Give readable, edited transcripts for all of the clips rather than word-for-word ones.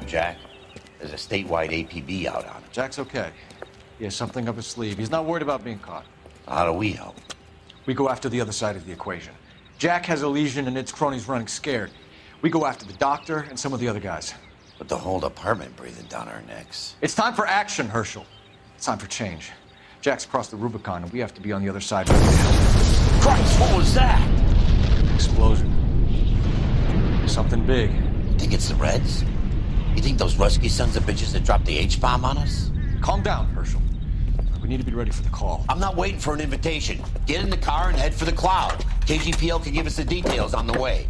Jack. There's a statewide APB out on him. Jack's okay. He has something up his sleeve. He's not worried about being caught. How do we help? We go after the other side of the equation. Jack has a lesion and its cronies running scared. We go after the doctor and some of the other guys. With the whole department breathing down our necks. It's time for action, Herschel. It's time for change. Jack's crossed the Rubicon and we have to be on the other side. Christ, what was that? Explosion. Something big. You think it's the Reds? You think those Rusky sons of bitches that dropped the H-bomb on us? Calm down, Herschel. We need to be ready for the call. I'm not waiting for an invitation. Get in the car and head for the cloud. KGPL can give us the details on the way.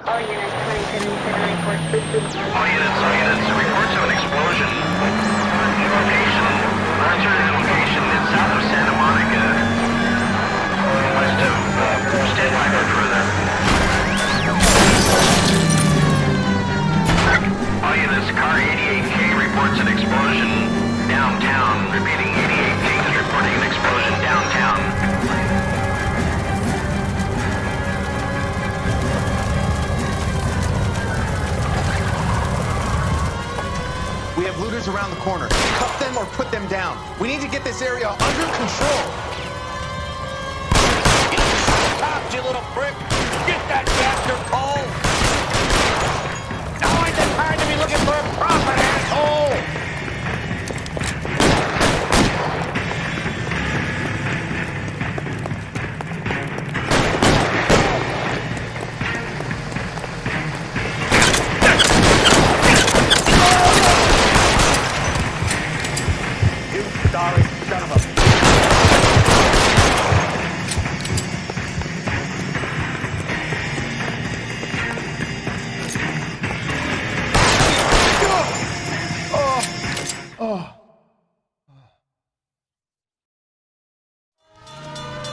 All units, 27 report. All units, reports of an explosion. Location is south of Santa Monica. West of, stand by for further. All units, car 88K reports an explosion downtown. Repeating, 88K is reporting an explosion downtown. We have looters around the corner. Cuff them or put them down. We need to get this area under control. Get to the top, you little prick! Get that bastard cold! Now ain't the time to be looking for a profit, asshole! Sorry, son of a...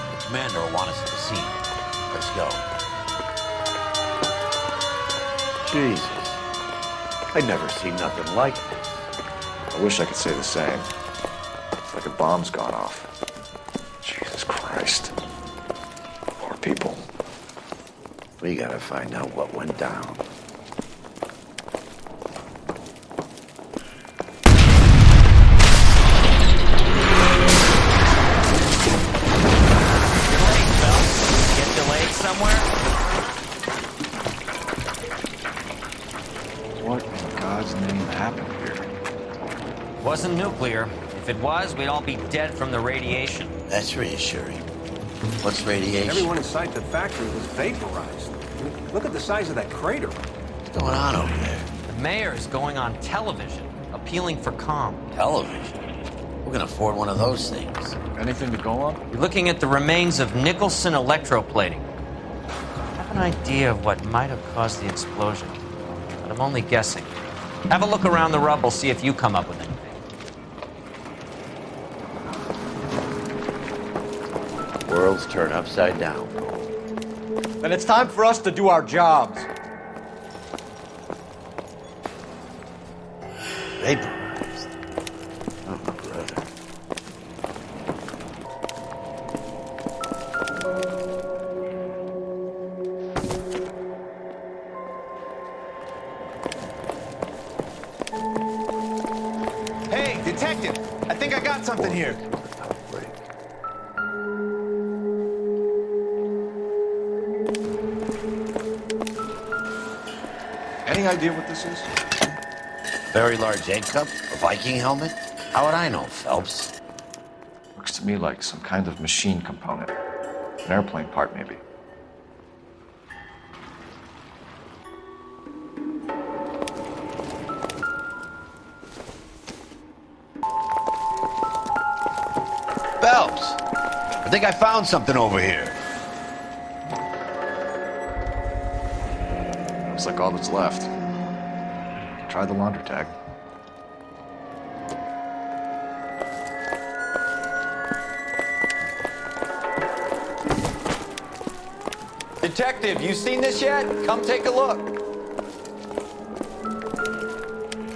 The commander will want us at the scene. Let's go. Jesus. I've never seen nothing like this. I wish I could say the same. It's like a bomb's gone off. Jesus Christ. Poor people. We gotta find out what went down. What in God's name happened here? Wasn't nuclear. If it was, we'd all be dead from the radiation. That's reassuring. What's radiation? Everyone inside the factory was vaporized. Look at the size of that crater. What's going on over there? The mayor is going on television, appealing for calm. Television? Who can afford one of those things? Anything to go on? We're looking at the remains of Nicholson electroplating. I have an idea of what might have caused the explosion, but I'm only guessing. Have a look around the rubble, see if you come up with anything. Worlds turn upside down. Then it's time for us to do our jobs. Vaporized. Oh, brother. Hey, detective! I think I got something here. Any idea what this is? Very large egg cup? A Viking helmet? How would I know, Phelps? Looks to me like some kind of machine component. An airplane part, maybe. Phelps! I think I found something over here. Looks like all that's left. Try the laundry tag. Detective, you seen this yet? Come take a look.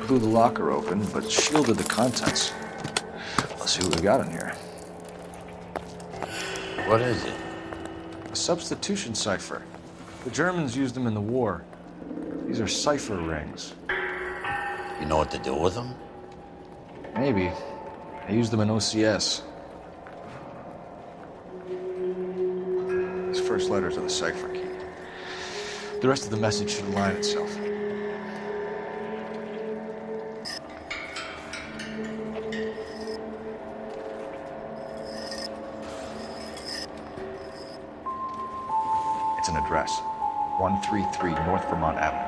Blew the locker open, but shielded the contents. Let's see what we got in here. What is it? A substitution cipher. The Germans used them in the war. These are cipher rings. You know what to do with them? Maybe. I used them in OCS. These first letters are the cipher key. The rest of the message should align itself. It's an address. 133 North Vermont Avenue.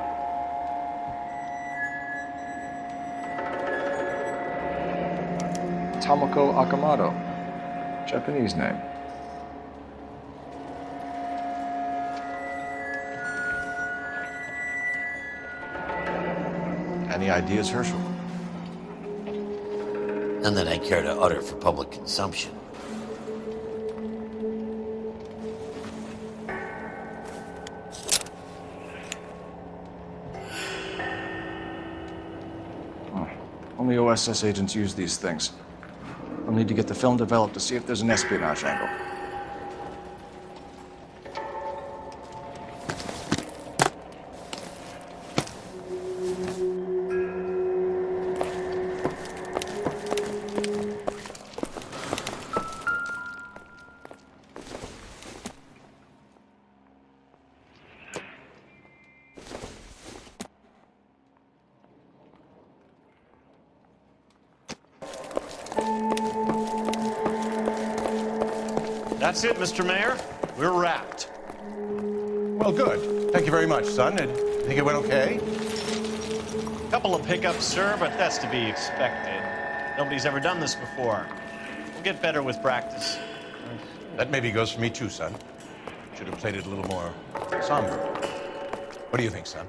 Tomoko Akamoto. Japanese name. Any ideas, Herschel? None that I care to utter for public consumption. Only OSS agents use these things. We'll need to get the film developed to see if there's an espionage angle. That's it, Mr. Mayor. We're wrapped. Well, good. Thank you very much, son. And think it went okay? Couple of hiccups, sir, but that's to be expected. Nobody's ever done this before. We'll get better with practice. That maybe goes for me too, son. Should have played it a little more somber. What do you think, son?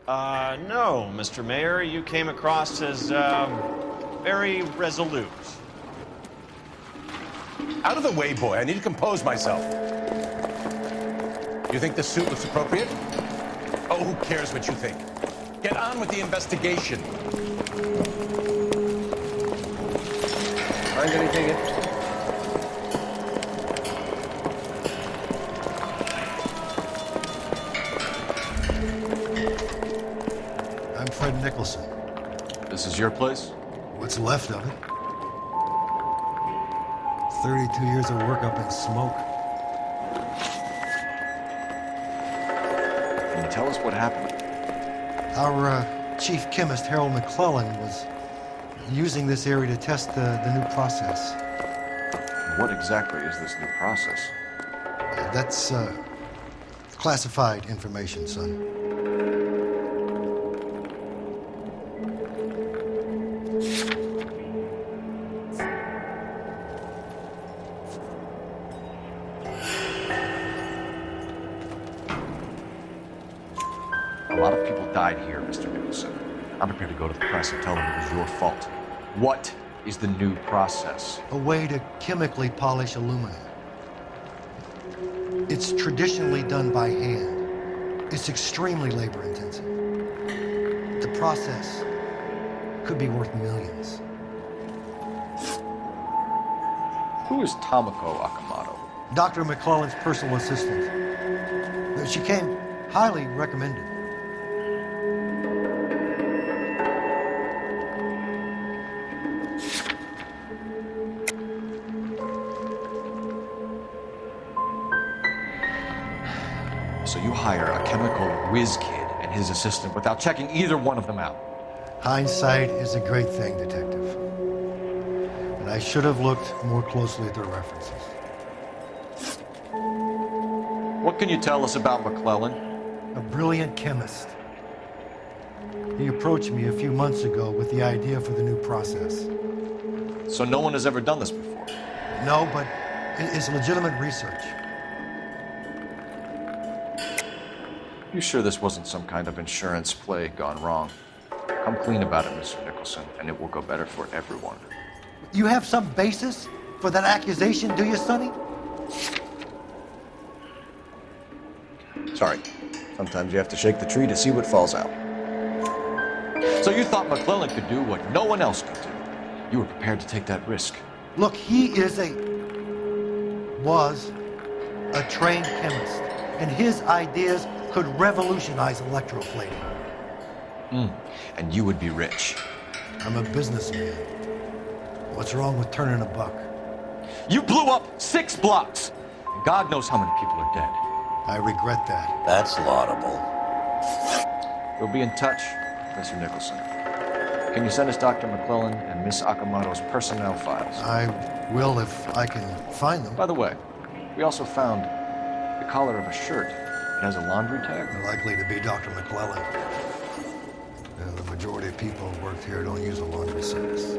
No, Mr. Mayor. You came across as, very resolute. Out of the way, boy. I need to compose myself. You think this suit looks appropriate? Oh, who cares what you think? Get on with the investigation. Find anything interesting? I'm Fred Nicholson. This is your place? What's left of it? 32 years of work up in smoke. Can you tell us what happened? Our chief chemist, Harold McClellan, was using this area to test the new process. What exactly is this new process? That's classified information, son. A lot of people died here, Mr. Nicholson. I'm prepared to go to the press and tell them it was your fault. What is the new process? A way to chemically polish aluminum. It's traditionally done by hand. It's extremely labor intensive. The process could be worth millions. Who is Tomoko Akamoto? Dr. McClellan's personal assistant. She came highly recommended. So you hire a chemical whiz kid and his assistant without checking either one of them out. Hindsight is a great thing, Detective. And I should have looked more closely at their references. What can you tell us about McClellan? A brilliant chemist. He approached me a few months ago with the idea for the new process. So no one has ever done this before? No, but it's legitimate research. You sure this wasn't some kind of insurance play gone wrong? Come clean about it, Mr. Nicholson, and it will go better for everyone. You have some basis for that accusation, do you, Sonny? Sorry. Sometimes you have to shake the tree to see what falls out. So you thought McClellan could do what no one else could do. You were prepared to take that risk. Look, he was a trained chemist, and his ideas could revolutionize electroplating. And you would be rich. I'm a businessman. What's wrong with turning a buck? You blew up 6 blocks! And God knows how many people are dead. I regret that. That's laudable. We'll be in touch, Mr. Nicholson. Can you send us Dr. McClellan and Miss Akamoto's personnel files? I will if I can find them. By the way, we also found the collar of a shirt. It has a laundry tag. Likely to be Dr. McClellan. The majority of people who work here don't use a laundry service.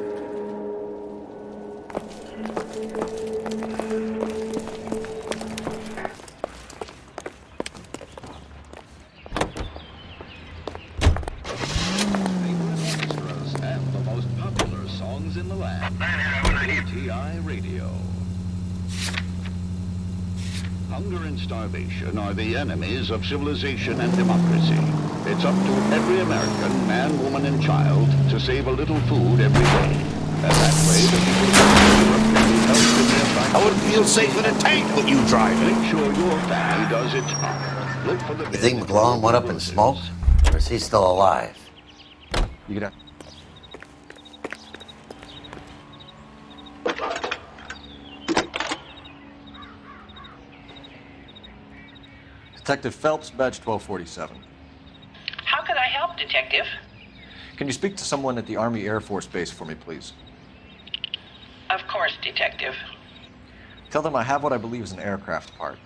And the most popular songs in the land. TI Radio. Hunger and starvation are the enemies of civilization and democracy. It's up to every American, man, woman, and child to save a little food every day. And that way, the people of Europe can be helped in their fight. I wouldn't feel safe in a tank with you driving. Make sure your family does its part. Look for the You think McClellan went up and smoked? Or is he still alive? You get out. Detective Phelps, badge 1247. How could I help, Detective? Can you speak to someone at the Army Air Force Base for me, please? Of course, Detective. Tell them I have what I believe is an aircraft part.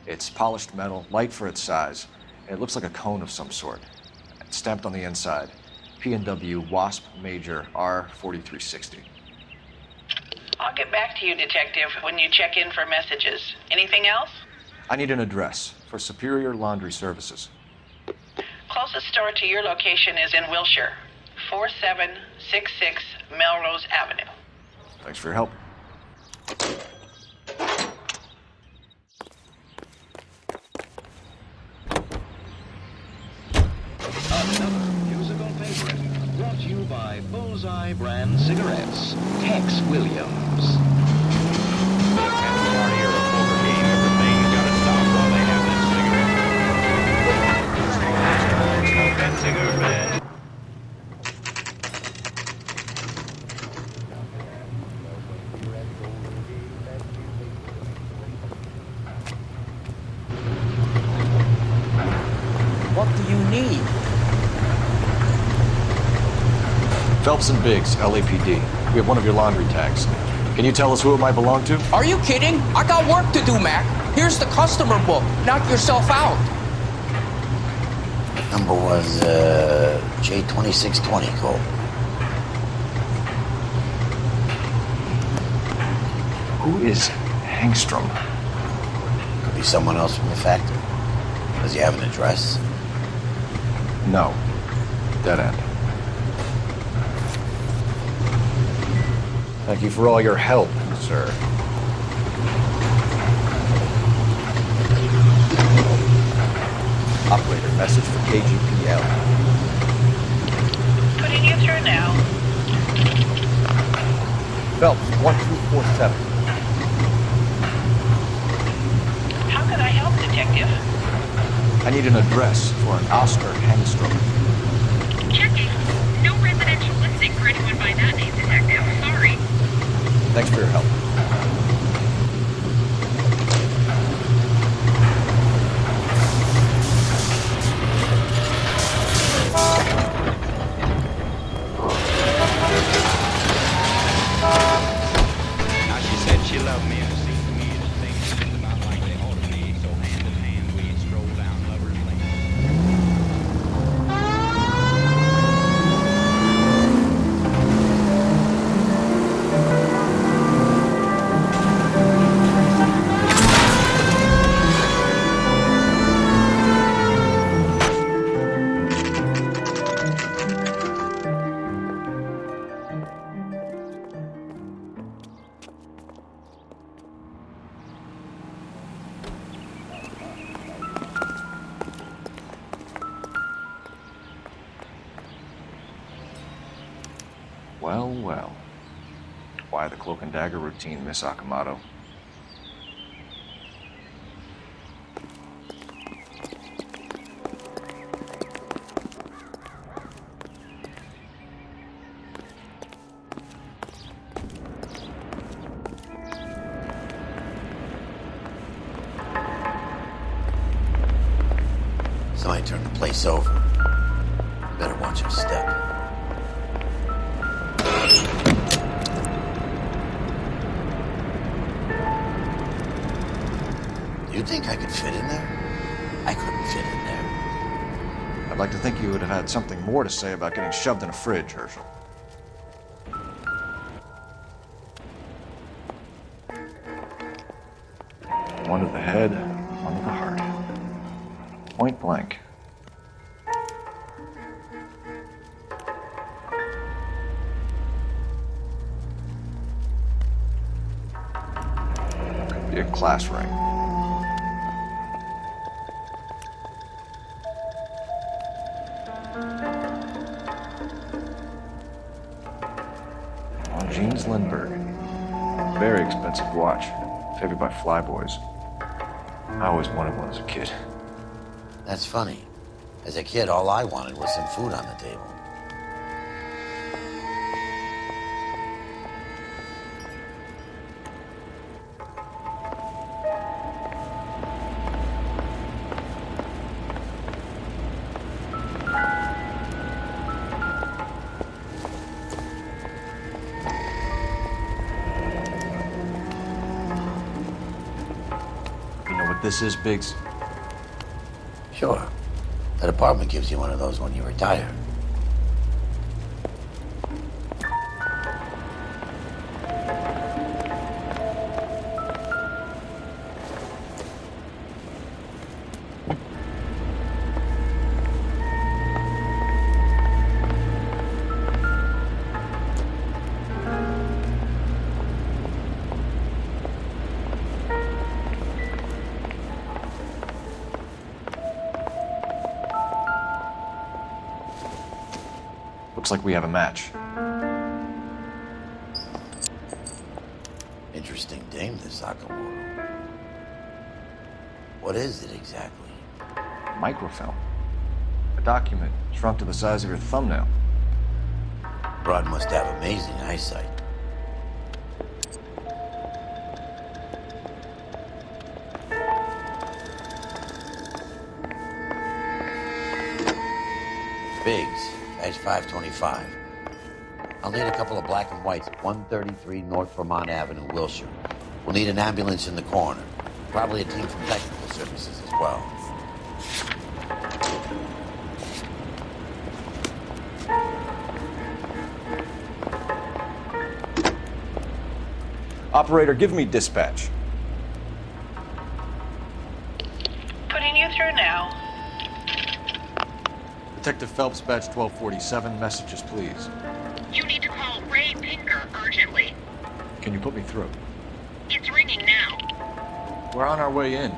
It's polished metal, light for its size, and it looks like a cone of some sort. It's stamped on the inside. P&W Wasp Major R4360. I'll get back to you, Detective, when you check in for messages. Anything else? I need an address for Superior Laundry Services. Closest store to your location is in Wilshire, 4766 Melrose Avenue. Thanks for your help. Another musical favorite, brought to you by Bullseye Brand Cigarettes. Tex Williams. What do you need? Phelps and Biggs, LAPD. We have one of your laundry tags. Can you tell us who it might belong to? Are you kidding? I got work to do, Mac. Here's the customer book. Knock yourself out. Number was J2620, Cole. Who is Hangstrom? Could be someone else from the factory. Does he have an address? No. Dead end. Thank you for all your help, sir. Operator, message for KGPL. Putting you through now. Phelps, 1247. How could I help, Detective? I need an address for an Oscar Hangstrom. Checking. No residential listing for anyone by that name, Detective. Sorry. Thanks for your help. Now she said she loved me, and it seemed to me that things turned out like they ought to be, so hand in hand we strolled down Lover's Lane. Well, well. Why the cloak and dagger routine, Miss Akamoto? might turn the place over. You better watch your step. Do you think I could fit in there? I couldn't fit in there. I'd like to think you would have had something more to say about getting shoved in a fridge, Herschel. One to the head, one to the heart. Point blank. Could be a class ring. Jeans Lindbergh. Very expensive watch. Favored by flyboys. I always wanted one as a kid. That's funny. As a kid, all I wanted was some food on the table. This is Biggs. Sure. That apartment gives you one of those when you retire. Looks like we have a match. Interesting dame, this Sakamoto. What is it exactly? Microfilm. A document shrunk to the size of your thumbnail. Broad must have amazing eyesight. Biggs, edge 525. I'll need a couple of black and whites, 133 North Vermont Avenue, Wilshire. We'll need an ambulance in the corner. Probably a team from technical services as well. Operator, give me dispatch. Putting you through now. Detective Phelps, badge 1247. Messages, please. You need to call Ray Pinker urgently. Can you put me through? It's ringing now. We're on our way in.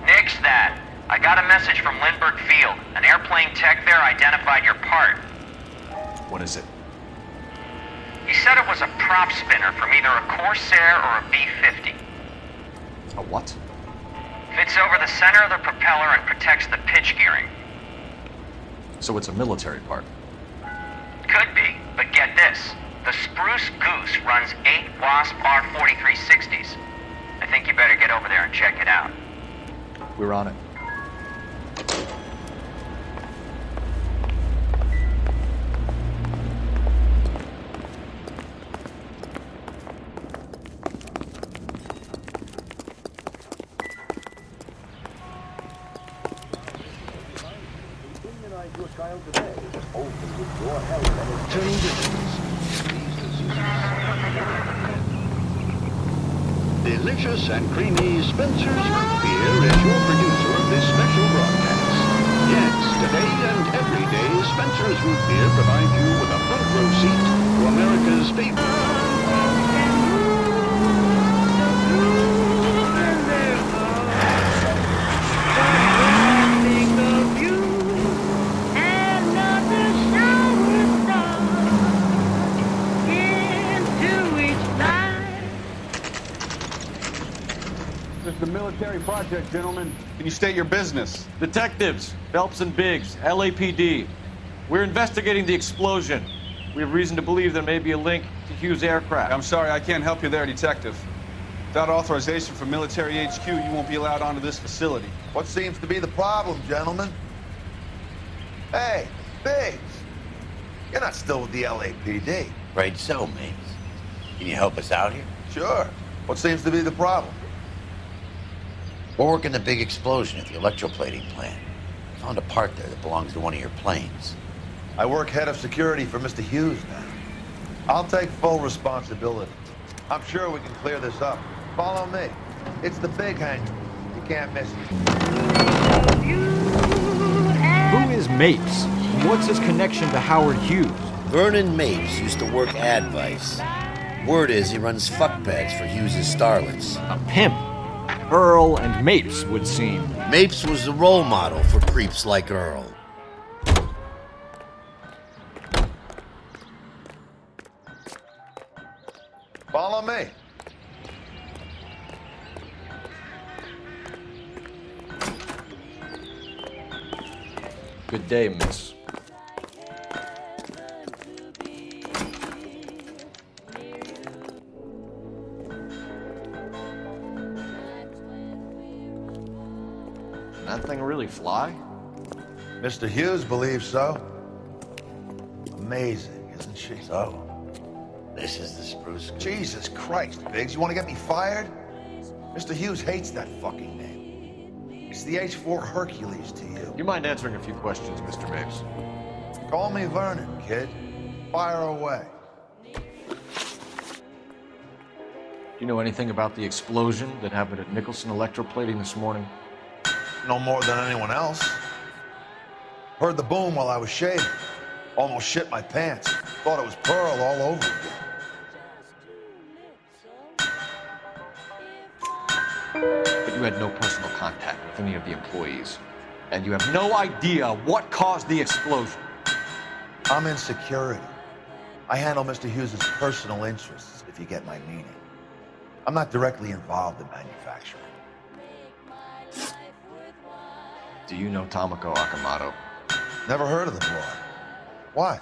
Nix that. I got a message from Lindbergh Field. An airplane tech there identified your part. What is it? He said it was a prop spinner from either a Corsair or a B-50. A what? Fits over the center of the propeller and protects the pitch gearing. So it's a military part. Could be, but get this. The Spruce Goose runs 8 Wasp R4360s. I think you better get over there and check it out. We're on it. Delicious and creamy Spencer's Root Beer is your producer of this special broadcast. Yes, today and every day, Spencer's Root Beer provides you with a front row seat to America's favorite. This is the military project, gentlemen. Can you state your business? Detectives, Phelps and Biggs, LAPD. We're investigating the explosion. We have reason to believe there may be a link to Hughes' aircraft. I'm sorry, I can't help you there, detective. Without authorization from military HQ, you won't be allowed onto this facility. What seems to be the problem, gentlemen? Hey, Biggs. You're not still with the LAPD. Afraid so, Mapes. Can you help us out here? Sure. What seems to be the problem? We're working the big explosion at the electroplating plant. Found a part there that belongs to one of your planes. I work head of security for Mr. Hughes now. I'll take full responsibility. I'm sure we can clear this up. Follow me. It's the big hangar. You can't miss it. Who is Mapes? What's his connection to Howard Hughes? Vernon Mapes used to work Advice. Word is he runs fuck beds for Hughes' starlets. A pimp. Earl and Mapes would seem. Mapes was the role model for creeps like Earl. Follow me. Good day, miss. That thing really fly? Mr. Hughes believes so. Amazing, isn't she? So, this is the spruce goose. Jesus Christ, Biggs, you want to get me fired? Mr. Hughes hates that fucking name. It's the H-4 Hercules to you. You mind answering a few questions, Mr. Mapes? Call me Vernon, kid. Fire away. Do you know anything about the explosion that happened at Nicholson Electroplating this morning? No more than anyone else. Heard the boom while I was shaving. Almost shit my pants. Thought it was Pearl all over again. But you had no personal contact with any of the employees. And you have no idea what caused the explosion. I'm in security. I handle Mr. Hughes' personal interests, if you get my meaning. I'm not directly involved in manufacturing. Do you know Tomoko Akamoto? Never heard of the broad. Why?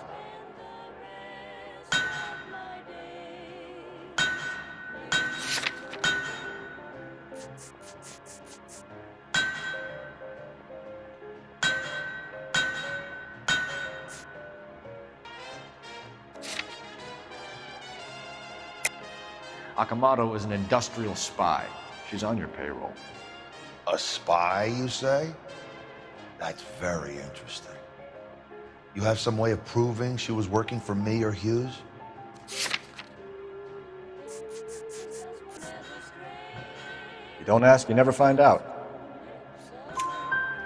Akamoto is an industrial spy. She's on your payroll. A spy, you say? That's very interesting. You have some way of proving she was working for me or Hughes? You don't ask, you never find out.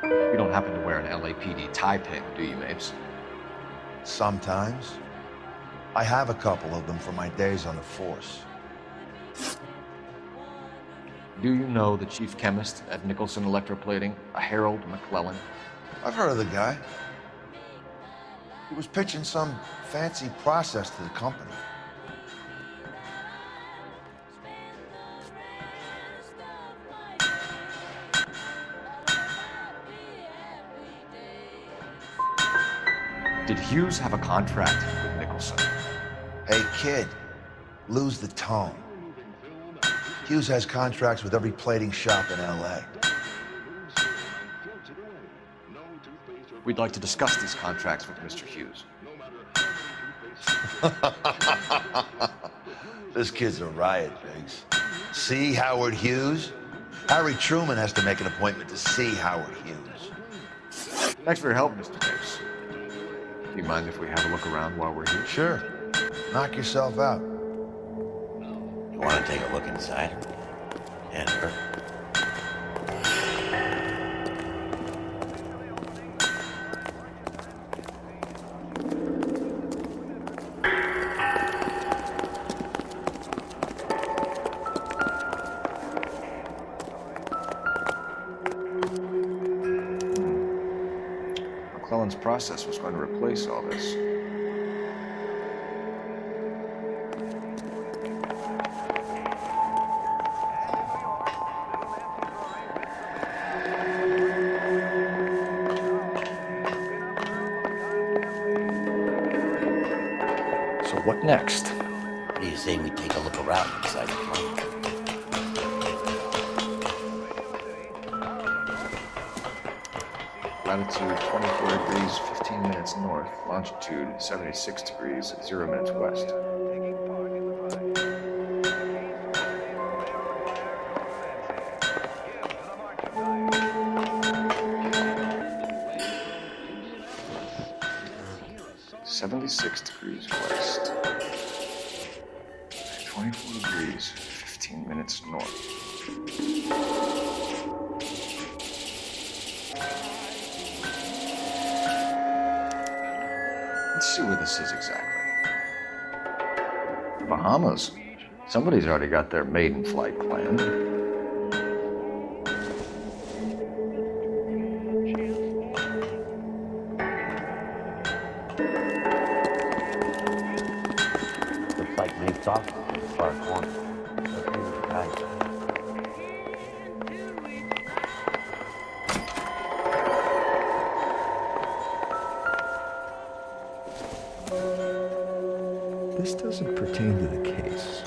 You don't happen to wear an LAPD tie pin, do you, Mapes? Sometimes. I have a couple of them from my days on the force. Do you know the chief chemist at Nicholson Electroplating, a Harold McClellan? I've heard of the guy. He was pitching some fancy process to the company. Did Hughes have a contract with Nicholson? Hey, kid, lose the tone. Hughes has contracts with every plating shop in L.A. We'd like to discuss these contracts with Mr. Hughes. This kid's a riot, Biggs. See Howard Hughes? Harry Truman has to make an appointment to see Howard Hughes. Thanks for your help, Mr. Mapes. Do you mind if we have a look around while we're here? Sure. Knock yourself out. You want to take a look inside? And her? McClellan's process was going to replace all this. So what next? What do you say we take a look around inside the plane? Latitude 24 degrees, 15 minutes north. Longitude 76 degrees, 0 minutes west. 76 degrees west. 24 degrees, 15 minutes north. Let's see where this is exactly. The Bahamas. Somebody's already got their maiden flight planned. Looks like Nate's off far corner. Guys. This doesn't pertain to the case.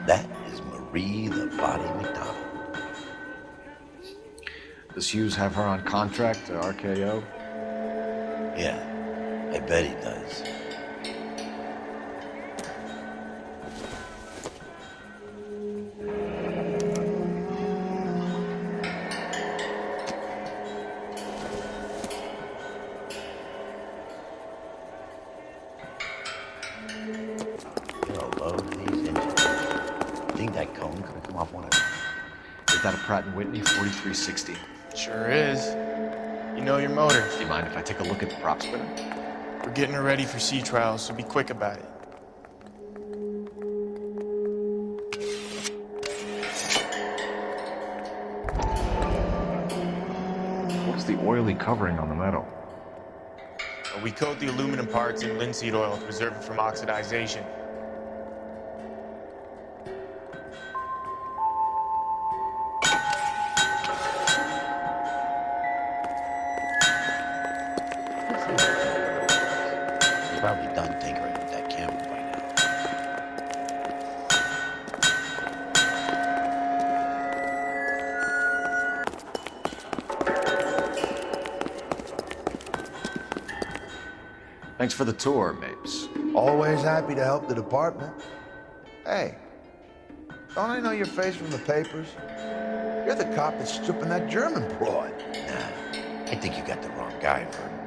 That is Marie the Body McDonald. Does Hughes have her on contract to RKO? Yeah, I bet he does. Get a load of these engines. Think that cone could have come off one of them? Is that a Pratt & Whitney 4360? Sure is. You know your motors. Do you mind if I take a look at the prop spinner? We're getting her ready for sea trials, so be quick about it. What's the oily covering on the metal? We coat the aluminum parts in linseed oil to preserve it from oxidization. He's probably done tinkering with that camera by now. Thanks for the tour, Mapes. Always happy to help the department. Hey, don't I know your face from the papers? You're the cop that's stripping that German broad. Nah, I think you got the wrong guy, Vernon.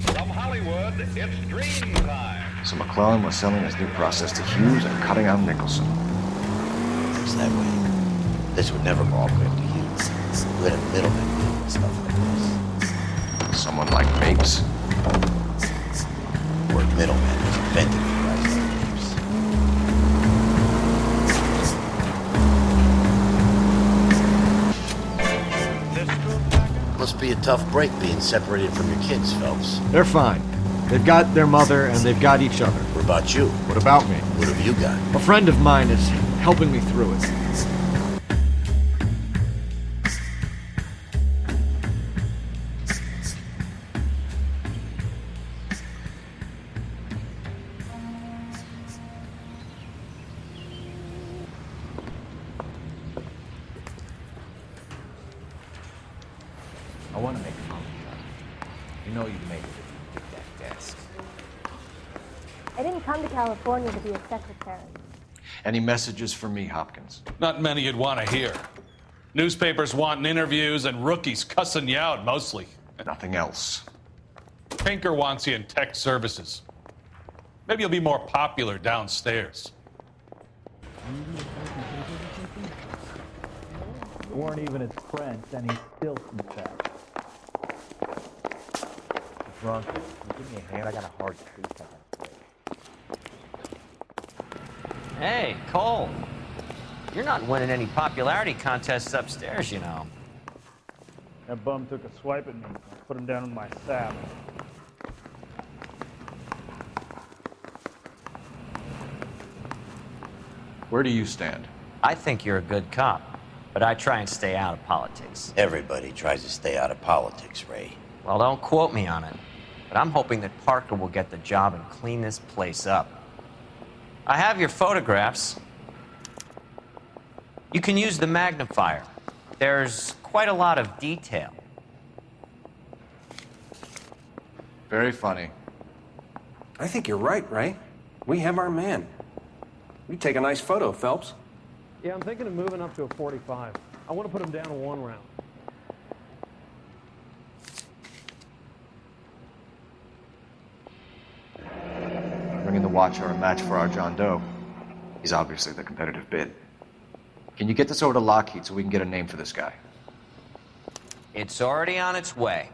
From Hollywood, it's dream time. So McClellan was selling his new process to Hughes and cutting out Nicholson. It's that way. This would never go all good to Hughes. We had a middleman doing stuff like this. Someone like Mapes? Word middleman was invented in Christ's names. Must be a tough break being separated from your kids, Phelps. They're fine. They've got their mother and they've got each other. What about you? What about me? What have you got? A friend of mine is helping me through it. I want to make a comment. You know you'd make it if you took that desk. I didn't come to California to be a secretary. Any messages for me, Hopkins? Not many you'd want to hear. Newspapers wanting interviews and rookies cussing you out mostly. Nothing else. Pinker wants you in tech services. Maybe you'll be more popular downstairs. We weren't even his friends, and he still confessed. Drunk. Give me a hand. I got a hard case I gotta play. Hey, Cole. You're not winning any popularity contests upstairs, you know. That bum took a swipe at me. I put him down in my saddle. Where do you stand? I think you're a good cop, but I try and stay out of politics. Everybody tries to stay out of politics, Ray. Well, don't quote me on it, but I'm hoping that Parker will get the job and clean this place up. I have your photographs. You can use the magnifier. There's quite a lot of detail. Very funny. I think you're right, Ray. We have our man. You take a nice photo, Phelps. Yeah, I'm thinking of moving up to a 45. I want to put him down in 1 round. Bringing the Watcher a match for our John Doe. He's obviously the competitive bid. Can you get this over to Lockheed so we can get a name for this guy? It's already on its way.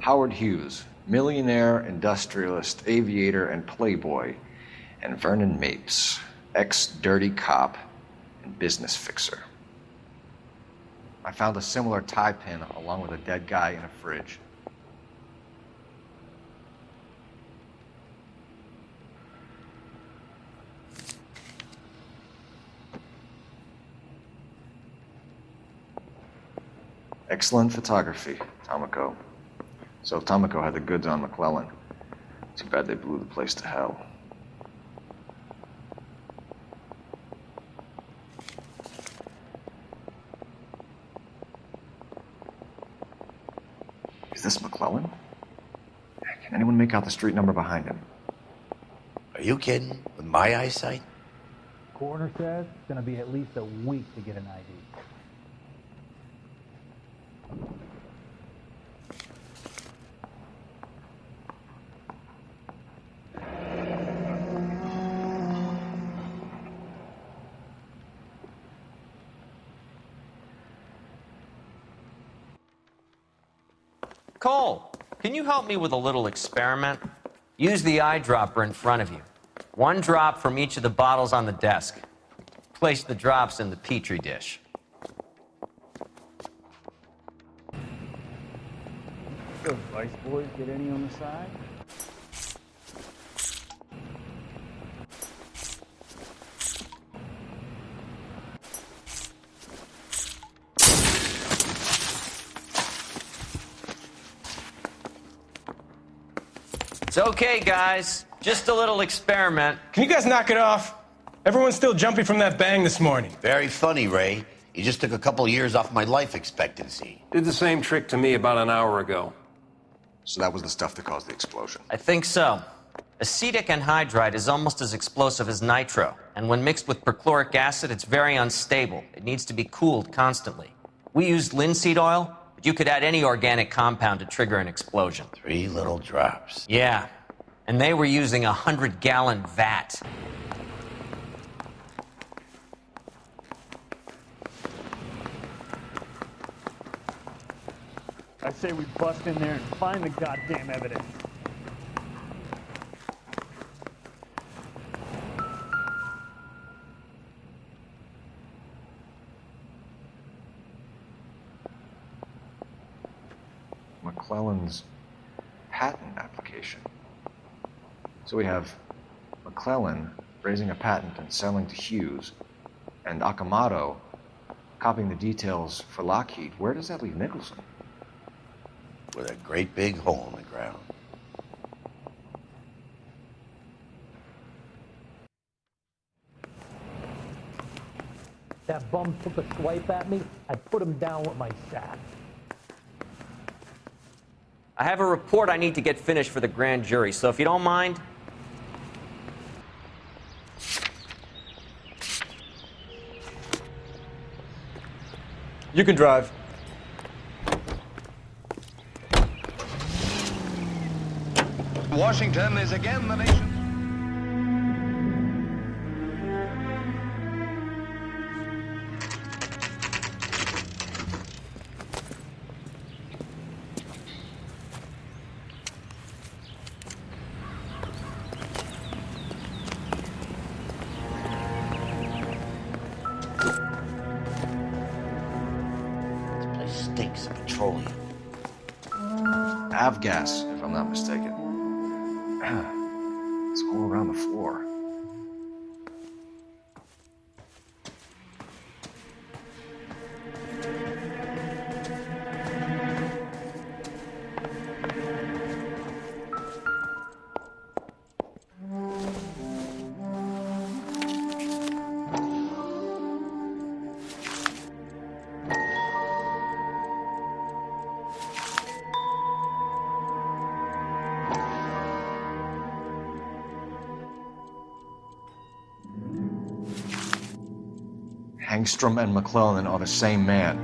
Howard Hughes, millionaire, industrialist, aviator, and playboy, and Vernon Mapes, ex-dirty cop and business fixer. I found a similar tie pin along with a dead guy in a fridge. Excellent photography, Tomoko. So Tomoko had the goods on McClellan. Too bad they blew the place to hell. Is this McClellan? Can anyone make out the street number behind him? Are you kidding? With my eyesight? Coroner says it's gonna be at least a week to get an ID. Cole, can you help me with a little experiment? Use the eyedropper in front of you. 1 drop from each of the bottles on the desk. Place the drops in the Petri dish. Those Vice boys get any on the side? It's okay, guys. Just a little experiment. Can you guys knock it off? Everyone's still jumpy from that bang this morning. Very funny, Ray. You just took a couple years off my life expectancy. Did the same trick to me about an hour ago. So that was the stuff that caused the explosion. I think so. Acetic anhydride is almost as explosive as nitro, and when mixed with perchloric acid, it's very unstable. It needs to be cooled constantly. We used linseed oil, but you could add any organic compound to trigger an explosion. 3 little drops. Yeah, and they were using a 100-gallon vat. I say we bust in there and find the goddamn evidence. McClellan's patent application. So we have McClellan raising a patent and selling to Hughes, and Akamoto copying the details for Lockheed. Where does that leave Nicholson? With a great big hole in the ground. That bum took a swipe at me, I put him down with my sack. I have a report I need to get finished for the grand jury, so if you don't mind. You can drive. Washington is again the nation. Stinks of petroleum. Avgas, if I'm not mistaken. It's all around the floor. Hangstrom and McClellan are the same man.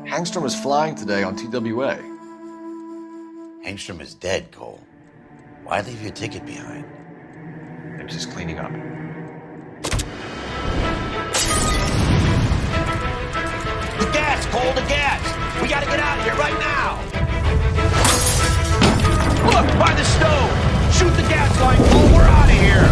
Hangstrom is flying today on TWA. Hangstrom is dead, Cole. Why leave your ticket behind? I'm just cleaning up. The gas, Cole, the gas! We gotta get out of here right now! Look, by the stove! Shoot the gas line, Cole, we're out of here!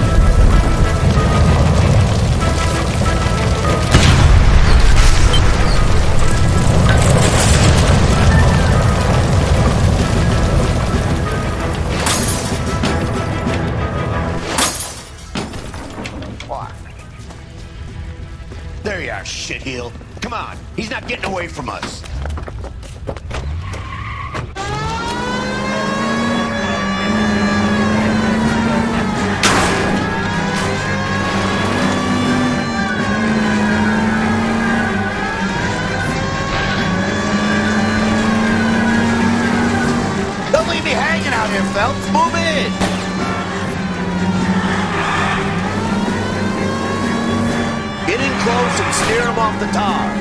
There you are, shitheel. Come on, he's not getting away from us. Don't leave me hanging out here, Phelps. Move in. Get in close and steer him off the tar.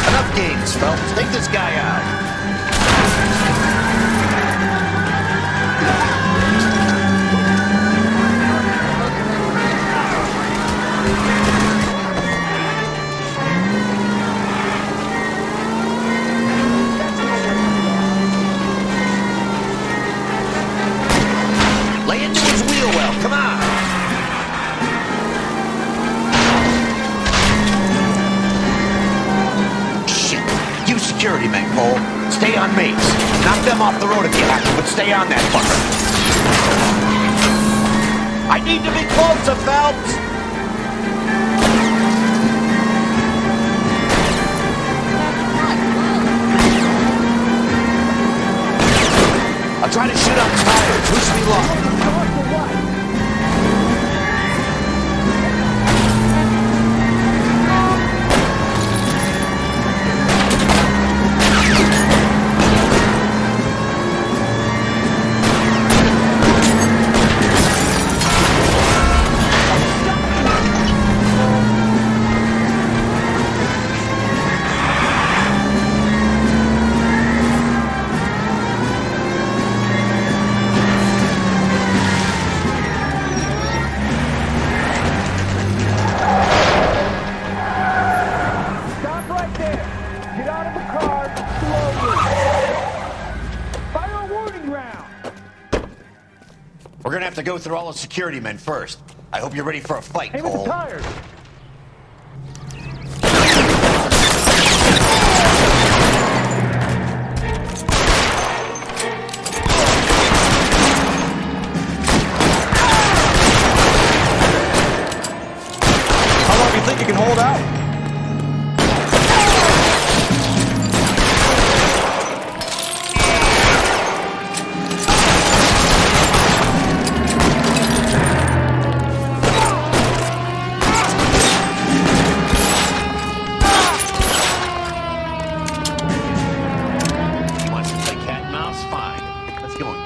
Enough games, Phelps. Take this guy out. Lay into his wheel well, come on! Shit! You security men, Cole. Stay on mates. Knock them off the road if you have to, but stay on that fucker. I need to be closer, Phelps! I'll try to shoot on tires. Wish me luck. We're gonna have to go through all the security men first. I hope you're ready for a fight, Aim at Cole. the tires! How long do you think you can hold out?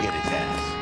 get his ass.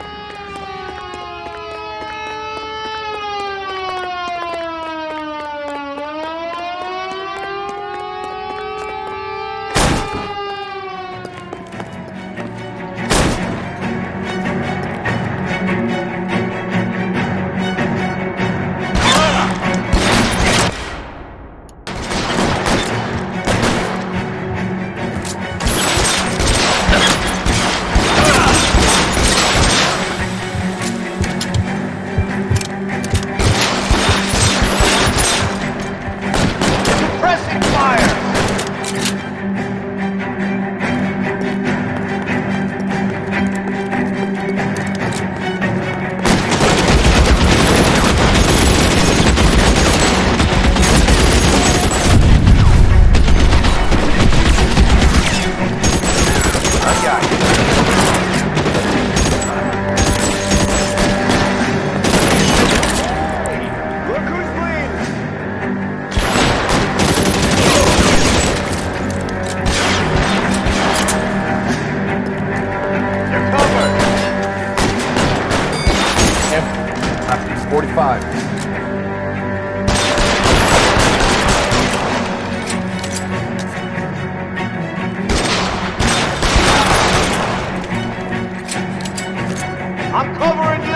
I'm covering you!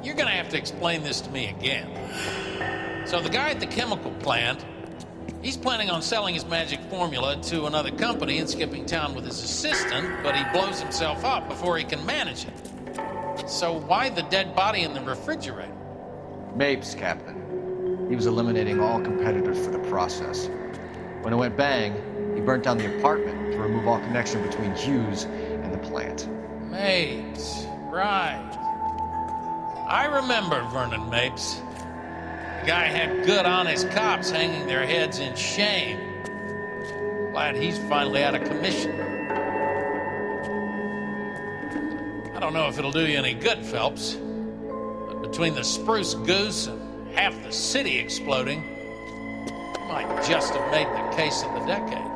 You're gonna have to explain this to me again. So the guy at the chemical plant, he's planning on selling his magic formula to another company and skipping town with his assistant, but he blows himself up before he can manage it. So why the dead body in the refrigerator? Mapes, Captain. He was eliminating all competitors for the process. When it went bang, he burnt down the apartment to remove all connection between Hughes and the plant. Mapes, right. I remember Vernon Mapes. The guy had good, honest cops hanging their heads in shame. Glad he's finally out of commission. I don't know if it'll do you any good, Phelps, but between the Spruce Goose and half the city exploding, you might just have made the case of the decade.